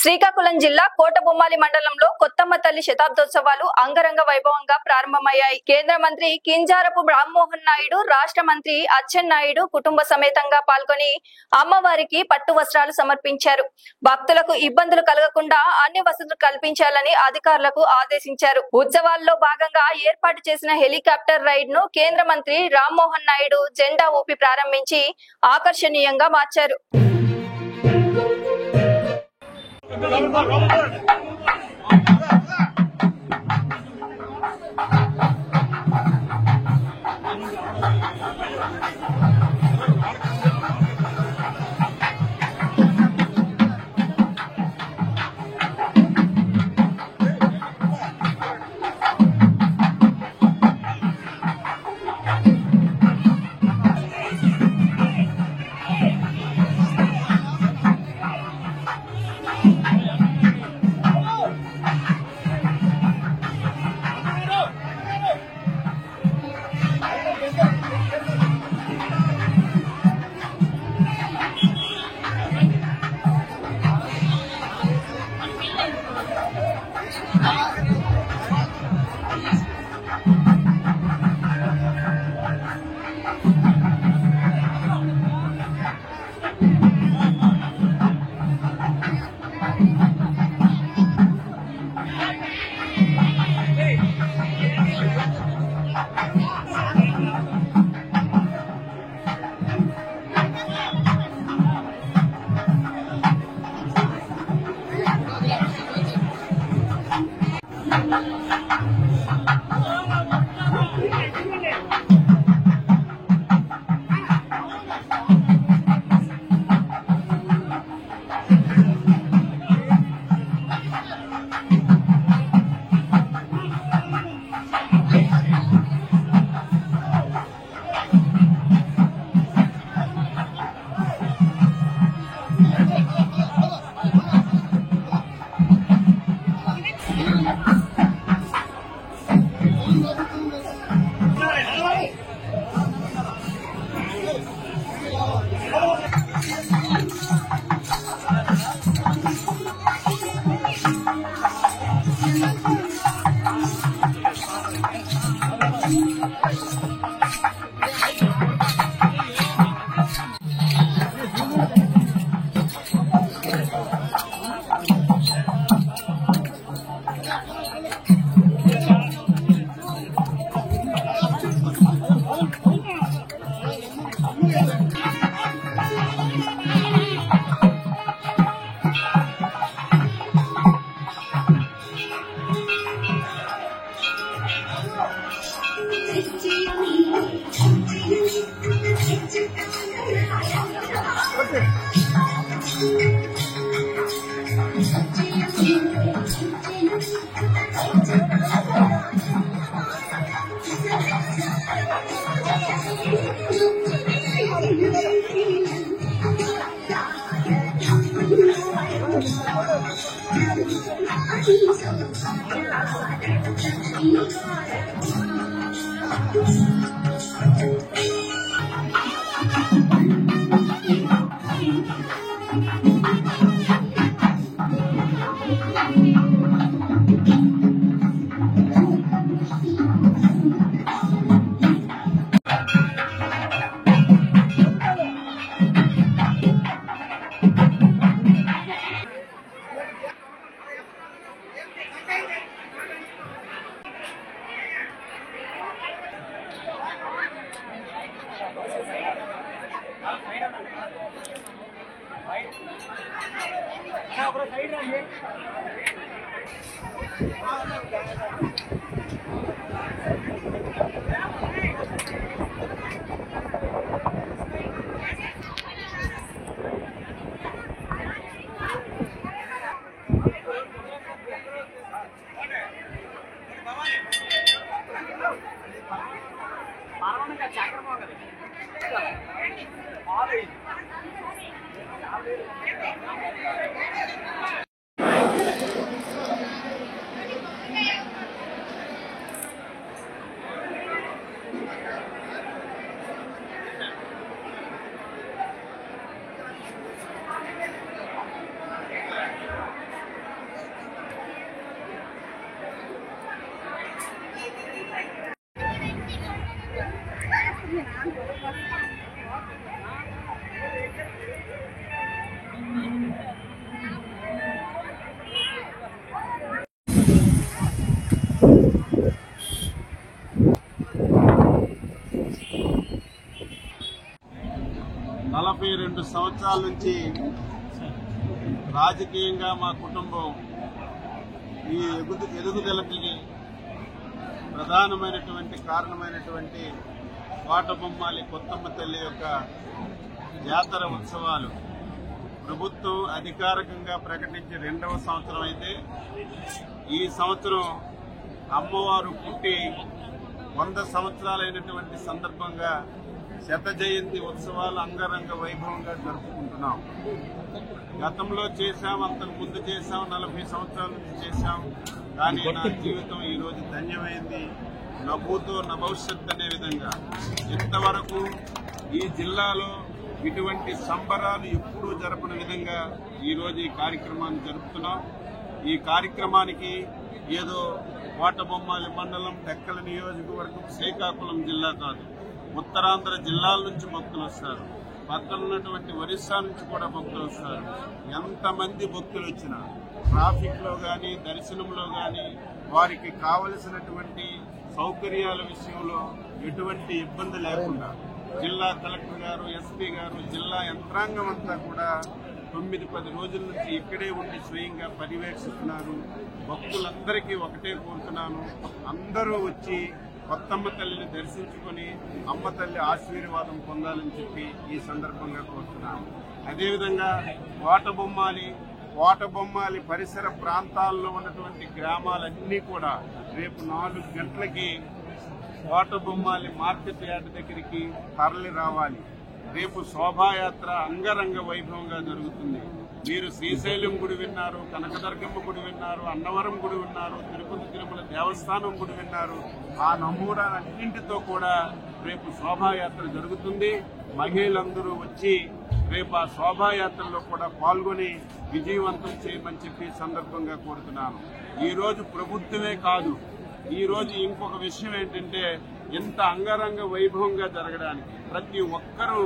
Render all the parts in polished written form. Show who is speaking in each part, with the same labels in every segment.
Speaker 1: శ్రీకాకుళం జిల్లా కోటబొమ్మాలి మండలంలో కొత్తమ్మ తల్లి శతాబ్దోత్సవాలు అంగరంగ వైభవంగా ప్రారంభమయ్యాయి. కేంద్ర మంత్రి కింజారపు రామ్మోహన్ నాయుడు, రాష్ట్ర మంత్రి అచ్చెన్నాయుడు కుటుంబ సమేతంగా పాల్గొని అమ్మవారికి పట్టు వస్త్రాలు సమర్పించారు. భక్తులకు ఇబ్బందులు కలగకుండా అన్ని వసతులు కల్పించాలని అధికారులకు ఆదేశించారు. ఉత్సవాల్లో భాగంగా ఏర్పాటు చేసిన హెలికాప్టర్ రైడ్ ను కేంద్ర మంత్రి రామ్మోహన్ నాయుడు జెండా ఊపి ప్రారంభించి ఆకర్షణీయంగా మార్చారు.
Speaker 2: సంవత్సరాల నుంచి రాజకీయంగా మా కుటుంబం ఈ ఎదుగుదలకి ప్రధానమైనటువంటి కారణమైనటువంటి కోటబొమ్మాలి కొత్తమ్మ తల్లి యొక్క జాతర ఉత్సవాలు ప్రభుత్వం అధికారికంగా ప్రకటించి 2వ సంవత్సరం అయితే ఈ సంవత్సరం అమ్మవారు పుట్టి 100 సంవత్సరాలైనటువంటి సందర్భంగా శత జయంతి ఉత్సవాలు అంగరంగ వైభవంగా జరుపుకుంటున్నాం. గతంలో చేశాం, అంతకు ముందు చేశాం, 40 సంవత్సరాల నుంచి చేశాం. కానీ నా జీవితం ఈ రోజు ధన్యమైంది. నభూతో నభవిష్యత్ అనే విధంగా ఇంతవరకు ఈ జిల్లాలో ఇటువంటి సంబరాలు ఎప్పుడూ జరపని విధంగా ఈ రోజు ఈ కార్యక్రమాన్ని జరుపుతున్నాం. ఈ కార్యక్రమానికి ఏదో కోటబొమ్మాలి మండలం, టెక్కల నియోజకవర్గం, శ్రీకాకుళం జిల్లా కాదు, ఉత్తరాంధ్ర జిల్లాల నుంచి భక్తులు వస్తారు. పక్కన ఉన్నటువంటి ఒరిస్సా నుంచి కూడా భక్తులు వస్తారు. ఎంతమంది భక్తులు వచ్చినా ట్రాఫిక్ లో గాని, దర్శనంలో గాని, వారికి కావలసినటువంటి సౌకర్యాల విషయంలో ఎటువంటి ఇబ్బంది లేకుండా జిల్లా కలెక్టర్ గారు, ఎస్పీ గారు, జిల్లా యంత్రాంగం అంతా కూడా 9-10 రోజుల నుంచి ఇక్కడే ఉండి స్వయంగా పర్యవేక్షిస్తున్నారు. భక్తులందరికీ ఒకటే కోరుతున్నాను, అందరూ వచ్చి కొత్తమ్మ తల్లిని దర్శించుకుని అమ్మ తల్లి ఆశీర్వాదం పొందాలని చెప్పి ఈ సందర్భంగా కోరుతున్నాను. అదేవిధంగా కోటబొమ్మాలి పరిసర ప్రాంతాల్లో ఉన్నటువంటి గ్రామాలన్నీ కూడా రేపు 4 గంటలకి కోటబొమ్మాలి మార్కెట్ యార్డ్ దగ్గరికి తరలి రావాలి. రేపు శోభాయాత్ర అంగరంగ వైభవంగా జరుగుతుంది. మీరు శ్రీశైలం గుడి విన్నారు, కనకదుర్గమ్మ గుడి విన్నారు, అన్నవరం గుడి విన్నారు, తిరుపతి తిరుమల దేవస్థానం గుడి విన్నారు. ఆ నమూనాలన్నింటితో కూడా రేపు శోభాయాత్ర జరుగుతుంది. మహిళలందరూ వచ్చి రేపు ఆ శోభాయాత్రలో కూడా పాల్గొని విజయవంతం చేయమని చెప్పి సందర్భంగా కోరుతున్నాను. ఈ రోజు ప్రభుత్వమే కాదు, ఈ రోజు ఇంకొక విషయం ఏంటంటే, ఇంత అంగరంగ వైభవంగా జరగడానికి ప్రతి ఒక్కరూ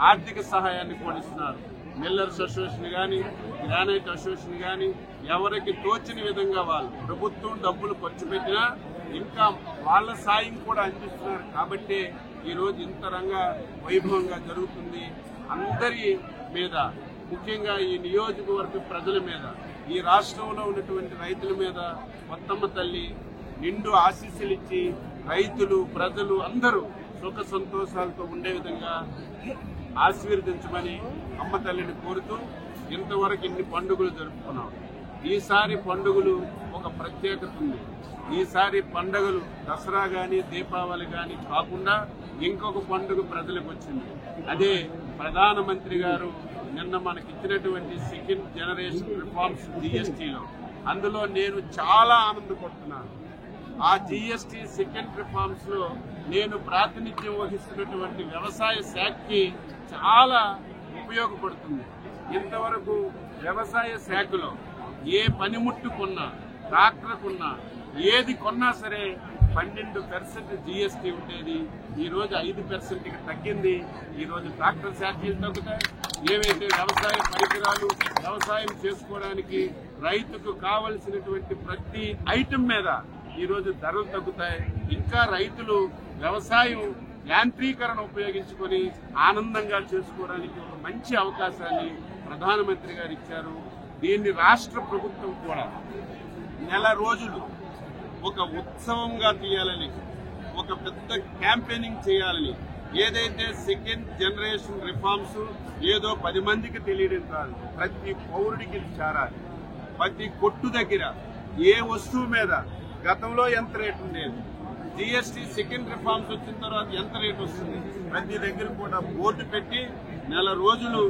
Speaker 2: ఆర్థిక సహాయాన్ని కోరిస్తున్నారు. మిల్లర్స్ అసోసియేషన్ గాని, గ్రానైట్ అసోసియేషన్ గాని, ఎవరికి తోచిన విధంగా వాళ్ళు ప్రభుత్వం డబ్బులు ఖర్చు పెట్టినా ఇంకా వాళ్ళ సాయం కూడా అందిస్తున్నారు. కాబట్టి ఈ రోజు ఇంత రంగ వైభవంగా జరుగుతుంది. అందరి మీద, ముఖ్యంగా ఈ నియోజకవర్గ ప్రజల మీద, ఈ రాష్ట్రంలో ఉన్నటువంటి రైతుల మీద కొత్తమ్మ తల్లి నిండు ఆశీస్సులు ఇచ్చి రైతులు, ప్రజలు అందరూ సుఖ సంతోషాలతో ఉండే విధంగా ఆశీర్వదించమని అమ్మ తల్లిని కోరుతూ ఇంతవరకు ఇన్ని పండుగలు జరుపుకున్నాం. ఈసారి పండుగలు ఒక ప్రత్యేకత ఉంది. ఈసారి పండుగలు దసరా గాని, దీపావళి గాని కాకుండా ఇంకొక పండుగ ప్రజలకు వచ్చింది. అదే ప్రధానమంత్రి గారు నిన్న మనకి ఇచ్చినటువంటి సెకండ్ జనరేషన్ రిఫార్మ్స్ జీఎస్టీలో. అందులో నేను చాలా ఆనందపడుతున్నాను. ఆ జీఎస్టీ సెకండ్ రిఫార్మ్స్ లో నేను ప్రాతినిధ్యం వహిస్తున్నటువంటి వ్యవసాయ శాఖకి చాలా ఉపయోగపడుతుంది. ఇంతవరకు వ్యవసాయ శాఖలో ఏ పనిముట్టు కొన్నా, ట్రాక్టర్ కొన్నా, ఏది కొన్నా సరే 12% జీఎస్టీ ఉండేది. ఈ రోజు 5%కి తగ్గింది. ఈ రోజు ట్రాక్టర్ ఛార్జీలు తగ్గుతాయి. ఏవైతే వ్యవసాయ పరికరాలు, వ్యవసాయం చేసుకోవడానికి రైతుకు కావలసినటువంటి ప్రతి ఐటెం మీద ఈ రోజు ధరలు తగ్గుతాయి. ఇంకా రైతులు వ్యవసాయం యాంత్రీకరణ ఉపయోగించుకొని ఆనందంగా చేసుకోవడానికి ఒక మంచి అవకాశాన్ని ప్రధానమంత్రి గారు ఇచ్చారు. దీన్ని రాష్ట్ర ప్రభుత్వం కూడా నెల రోజులు ఒక ఉత్సవంగా తీయాలని, ఒక పెద్ద క్యాంపెయినింగ్ చేయాలని, ఏదైతే సెకండ్ జనరేషన్ రిఫార్మ్స్ ఏదో 10 మందికి తెలియడం కాదు, ప్రతి పౌరుడికి చేరాలి. ప్రతి కొట్టు దగ్గర ఏ వస్తువు మీద గతంలో ఎంత రేటు ఉండేది, జీఎస్టీ సెకండ్ రిఫార్మ్స్ వచ్చిన తర్వాత ఎంత రేటు వస్తుంది, ప్రతి దగ్గర కూడా బోర్డు పెట్టి నెల రోజులు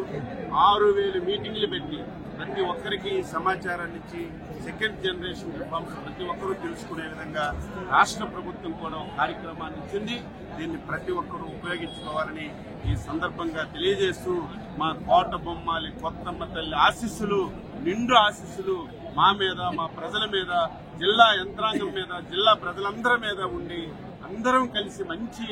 Speaker 2: 6000 మీటింగ్లు పెట్టి ప్రతి ఒక్కరికి సమాచారాన్ని ఇచ్చి సెకండ్ జనరేషన్ రిఫార్మ్స్ ప్రతి ఒక్కరూ తెలుసుకునే విధంగా రాష్ట్ర ప్రభుత్వం కూడా కార్యక్రమాన్ని ఇచ్చింది. దీన్ని ప్రతి ఒక్కరూ ఉపయోగించుకోవాలని ఈ సందర్భంగా తెలియజేస్తూ, మా కోటబొమ్మాలి కొత్తమ్మ తల్లి ఆశీస్సులు, నిండు ఆశీస్సులు మా మీద, మా ప్రజల మీద, జిల్లా యంత్రాంగం మీద, జిల్లా ప్రజలందరి మీద ఉండి అందరం కలిసి మంచి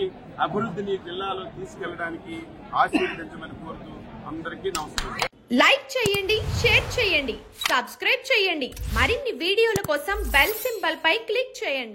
Speaker 2: అభివృద్ధిని జిల్లాలో తీసుకెళ్లడానికి ఆశీర్వదించమని కోరుతూ అందరికీ నమస్కారం.
Speaker 3: లైక్ చేయండి, షేర్ చేయండి, సబ్స్క్రైబ్ చేయండి. మరిన్ని వీడియోల కోసం బెల్ సింబల్ పై క్లిక్ చేయండి.